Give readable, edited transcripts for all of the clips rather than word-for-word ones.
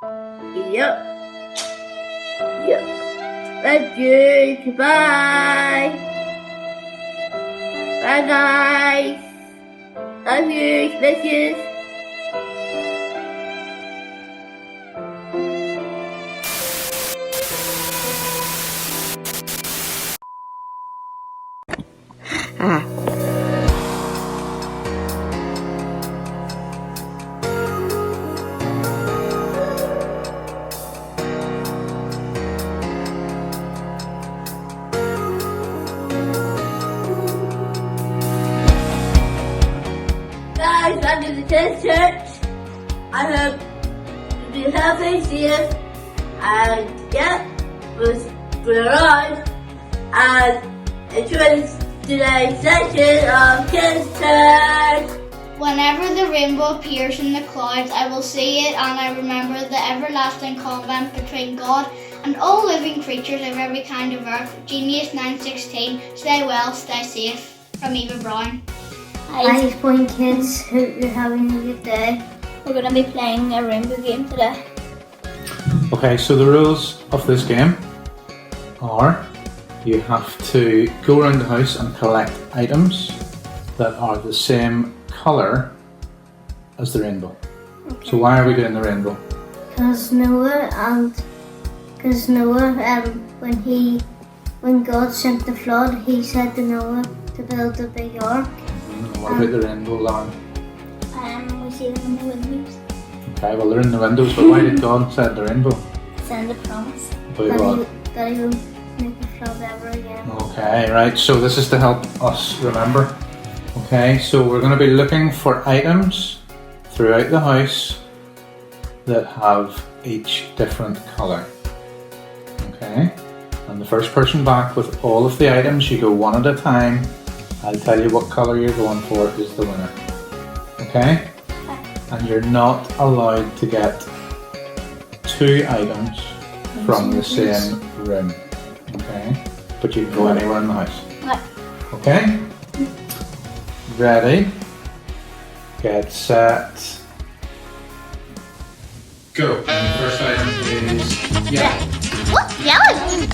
Yep. Thank you. Goodbye. Bye guys. Love you. Miss you. Guys, I'm in the church. I hope you be healthy, safe, and was good around. And enjoy today's session of Kids Church. Whenever the rainbow appears in the clouds, I will see it, and I remember the everlasting covenant between God and all living creatures of every kind of earth. Genius 916. Stay well, stay safe. From Eva Brown. Hi, Eastpoint kids. Hope you're having a good day. We're going to be playing a rainbow game today. Okay, so the rules of this game are you have to go around the house and collect items that are the same colour as the rainbow. Okay. So why are we doing the rainbow? Because Noah, when God sent the flood, he said to Noah to build a big ark. What about the rainbow, Lauren? We see them in the windows. Okay, well they're in the windows, but why did God send the rainbow? Send a promise. About what? That he won't make a flood ever again. Okay, right, so this is to help us remember. Okay, so we're going to be looking for items throughout the house that have each different colour. Okay, and the first person back with all of the items, you go one at a time. I'll tell you what colour you're going for is the winner. Okay? And you're not allowed to get two items from the same room. Okay? But you can go anywhere in the house. Okay? Ready? Get set. Go. And the first item is yellow. What? Yellow?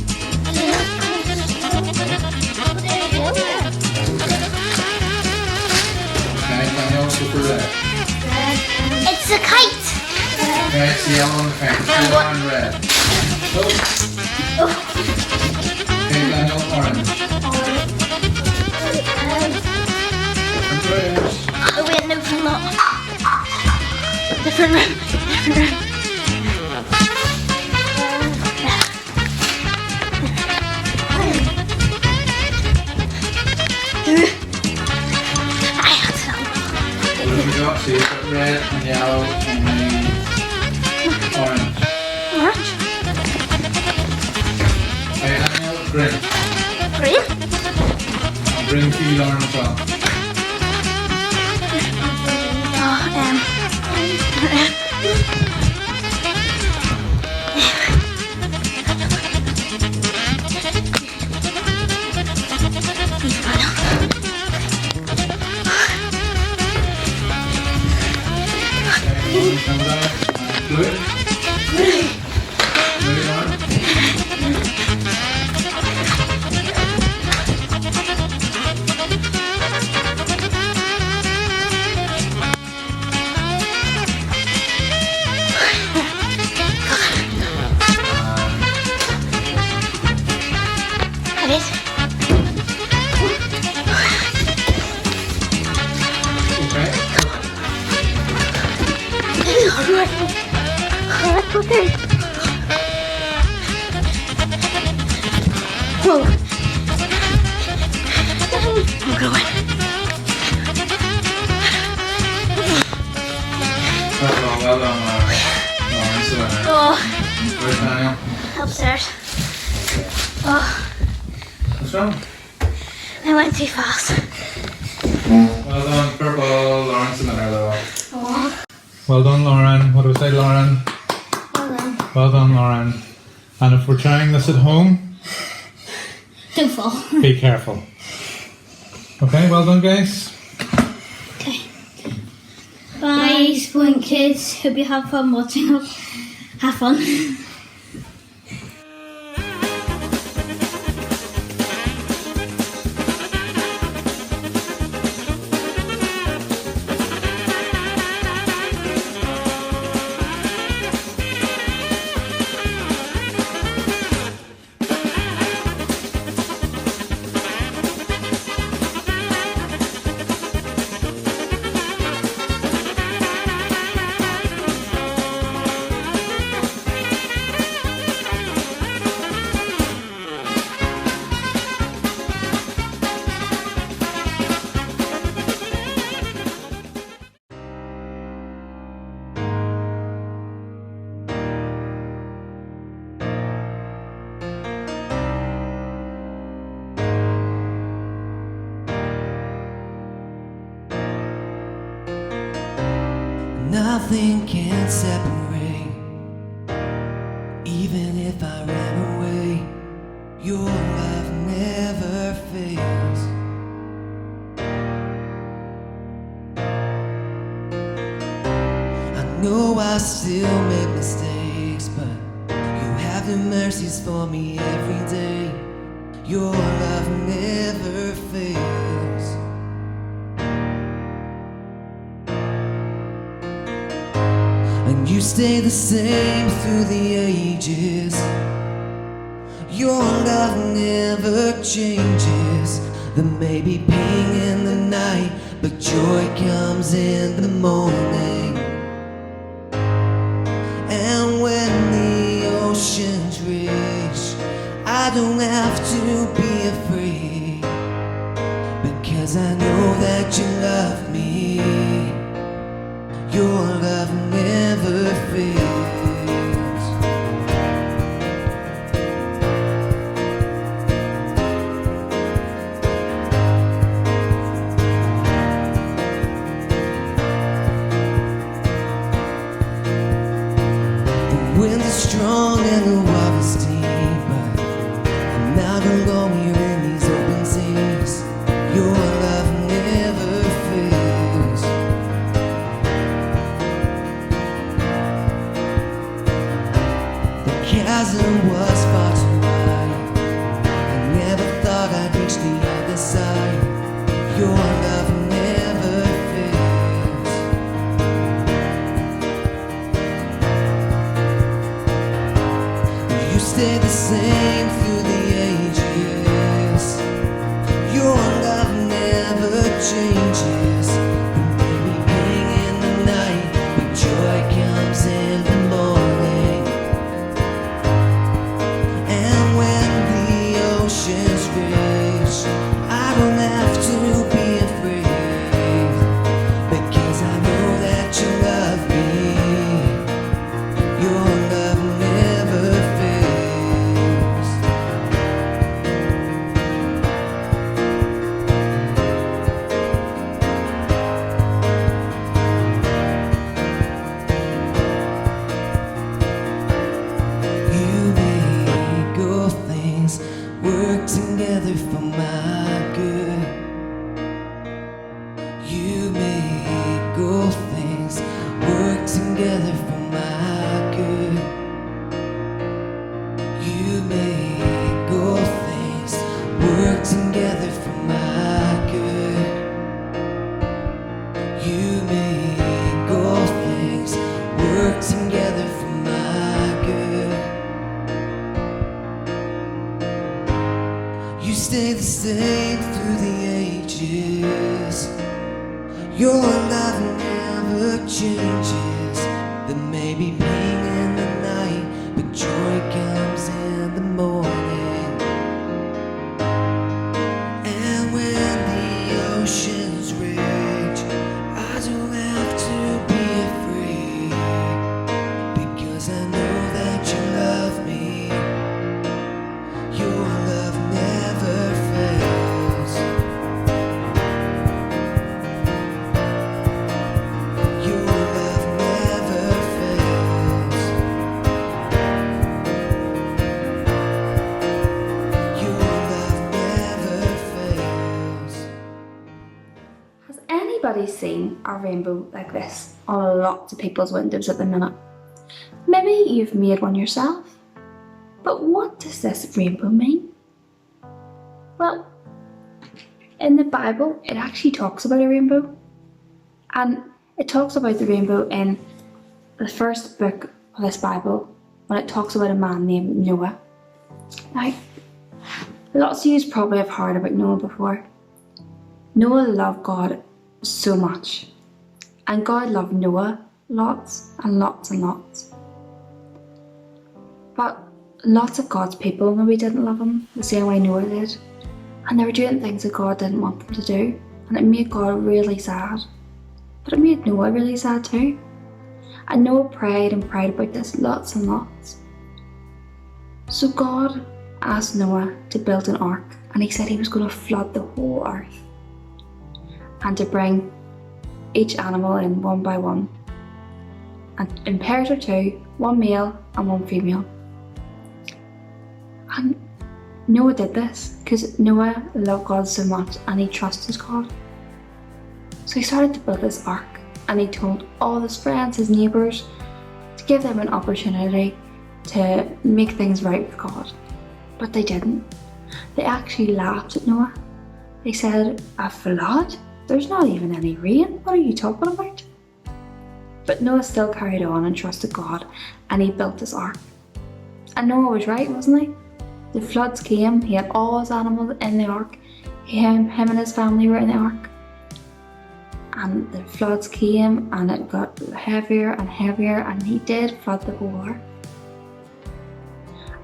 It's a kite. Okay, it's yellow and pink. Yellow and red. Oh. Okay, Daniel, orange. Different colors. Oh wait, no, from that. Different room. So you've got red and yellow and orange. Orange? Okay, Daniel, green. Green? And green for you, Lauren, as well. Blue. Blue, Lauren. Okay. Whoa. I'm going. Well done, Lawrence. Oh. Where's Daniel? Upstairs. Oh, What's wrong? I went too fast. Well done, purple. Lawrence in the middle. Oh. Well done, Lauren. What do we say, Lauren? Well done. Well done, Lauren. And if we're trying this at home, Don't fall. be careful. Okay, well done, guys. Okay. Bye, Eastpoint kids. Hope you have fun watching us. Have fun. Nothing can separate, even if I ran away. Your love never fails. I know I still make mistakes, but you have the mercies for me every day. Your love never fails. And you stay the same through the ages. Your love never changes. There may be pain in the night, but joy comes in the morning. And when the oceans rage, I don't have to be afraid, because I know that you love me. Your love never fails. The winds are strong and the water's deep, but I'm not alone here in these open seas. Your love never fails. The chasm was far too wide. I never thought I'd reach the other side. Your love never fails. You stay the same through the ages. Your love never changes. There may be pain in the night, but joy comes in the morning. And when the oceans rage, I don't have to be afraid, because I know that you love me. Your love never fails. You make all things work together for my good. You make all things work together for my good. You make all things work together for my good. You make all things work together for my good. You stay the same through the ages. Your love never changes. There may be pain in the night, but joy comes in the morning. And when the oceans rage, I don't have to be afraid, because I know that you love me. Your love never fails. Your love never fails. Your love never fails. Has anybody seen a rainbow like this on lots of people's windows at the minute? Maybe you've made one yourself. But what does this rainbow mean? Well, in the Bible, it actually talks about a rainbow. And it talks about the rainbow in the first book of this Bible, when it talks about a man named Noah. Now, lots of you probably have heard about Noah before. Noah loved God so much. And God loved Noah lots and lots and lots. But lots of God's people maybe didn't love him the same way Noah did. And they were doing things that God didn't want them to do. And it made God really sad. But it made Noah really sad too. And Noah prayed and prayed about this lots and lots. So God asked Noah to build an ark, and he said he was going to flood the whole earth and to bring each animal in one by one, and in pairs of two, one male and one female. And Noah did this because Noah loved God so much and he trusted God. So he started to build this ark, and he told all his friends, his neighbours, to give them an opportunity to make things right with God. But they didn't. They actually laughed at Noah. They said, "A flood? There's not even any rain. What are you talking about?" But Noah still carried on and trusted God, and he built this ark. And Noah was right, wasn't he? The floods came, he had all his animals in the ark. Him and his family were in the ark. And the floods came, and it got heavier and heavier, and he did flood the whole earth.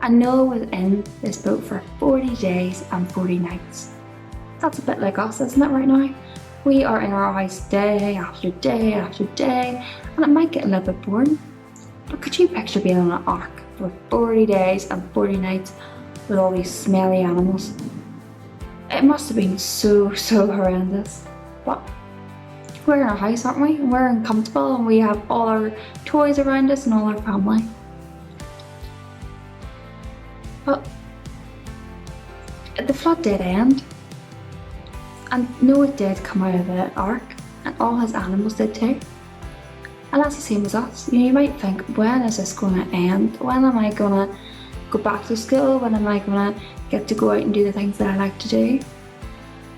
And Noah was in this boat for 40 days and 40 nights. That's a bit like us, isn't it, right now? We are in our house day after day after day, and it might get a little bit boring. But could you picture being on an ark for 40 days and 40 nights with all these smelly animals? It must have been so horrendous. But we're in our house, aren't we? We're comfortable, and we have all our toys around us and all our family. But the flood did end, and Noah did come out of the ark, and all his animals did too. And that's the same as us. You might think, when is this going to end? When am I going to go back to school? When am I going to get to go out and do the things that I like to do?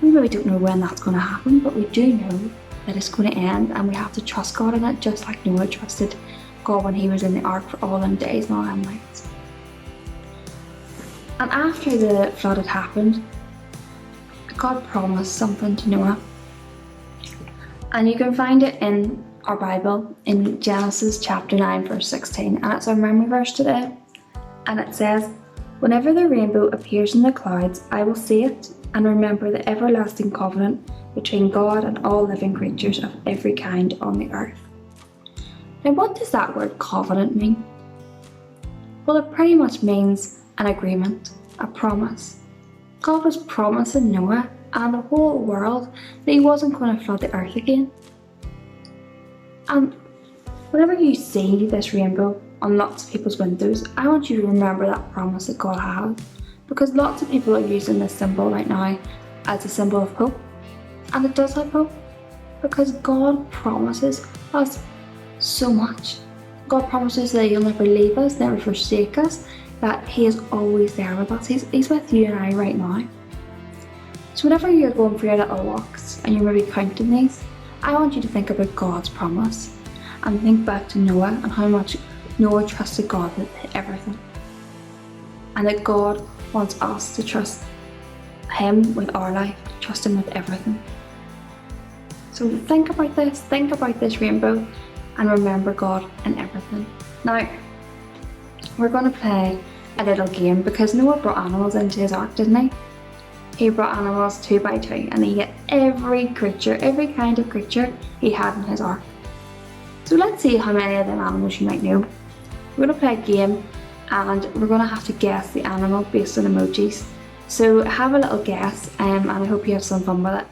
We really don't know when that's going to happen, but we do know that it's going to end, and we have to trust God in it, just like Noah trusted God when he was in the ark for all them days and all them nights. And after the flood had happened, God promised something to Noah. And you can find it in our Bible in Genesis chapter 9 verse 16, and it's our memory verse today. And it says, "Whenever the rainbow appears in the clouds, I will see it and remember the everlasting covenant between God and all living creatures of every kind on the earth." Now, what does that word covenant mean? Well, it pretty much means an agreement, a promise. God was promising Noah and the whole world that he wasn't going to flood the earth again. And whenever you see this rainbow on lots of people's windows, I want you to remember that promise that God had, because lots of people are using this symbol right now as a symbol of hope. And it does have hope, because God promises us so much. God promises that he'll never leave us, never forsake us, that he is always there with us. He's with you and I right now. So whenever you're going for your little walks and you're maybe counting these, I want you to think about God's promise and think back to Noah and how much Noah trusted God with everything. And that God wants us to trust him with our life, trust him with everything. So think about this rainbow, and remember God in everything. Now, we're going to play a little game, because Noah brought animals into his ark, didn't he? He brought animals 2 by 2, and he hit every creature, every kind of creature he had in his ark. So let's see how many of them animals you might know. We're going to play a game, and we're going to have to guess the animal based on emojis. So have a little guess, and I hope you have some fun with it.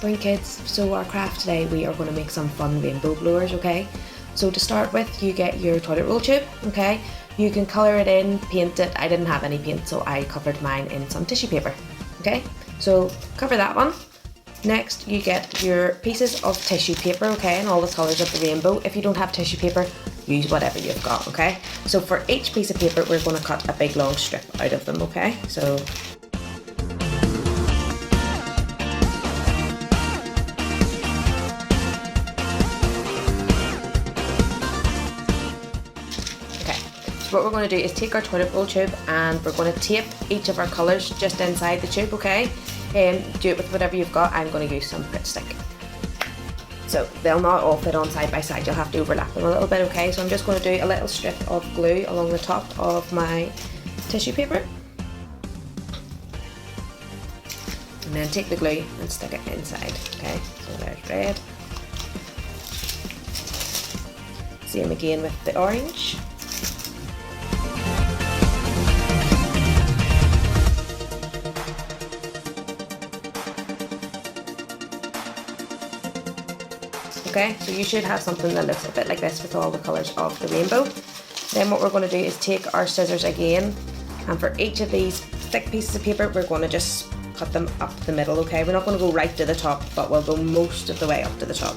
covering kids, so our craft today we are going to make some fun rainbow blowers, okay? So to start with, you get your toilet roll tube, okay? You can colour it in, paint it. I didn't have any paint, so I covered mine in some tissue paper, okay? So cover that one. Next, you get your pieces of tissue paper, okay, and all the colours of the rainbow. If you don't have tissue paper, use whatever you've got, okay? So for each piece of paper, we're going to cut a big long strip out of them, okay? So what we're going to do is take our toilet roll tube and we're going to tape each of our colours just inside the tube, okay? Do it with whatever you've got. I'm going to use some Grit Stick. So they'll not all fit on side by side, you'll have to overlap them a little bit, okay? So I'm just going to do a little strip of glue along the top of my tissue paper. And then take the glue and stick it inside, okay? So there's red. Same again with the orange. Okay, so you should have something that looks a bit like this with all the colours of the rainbow. Then what we're going to do is take our scissors again, and for each of these thick pieces of paper we're going to just cut them up the middle, okay? We're not going to go right to the top, but we'll go most of the way up to the top.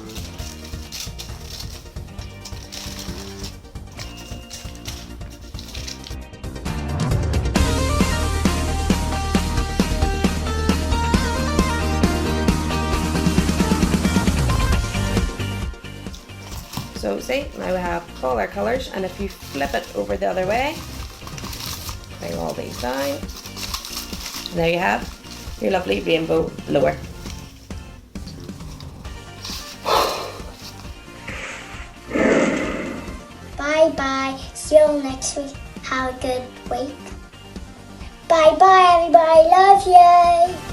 So see, now we have all our colours, and if you flip it over the other way, bring all these down, and there you have your lovely rainbow blower. Bye bye. See you next week. Have a good week. Bye bye, everybody. Love you.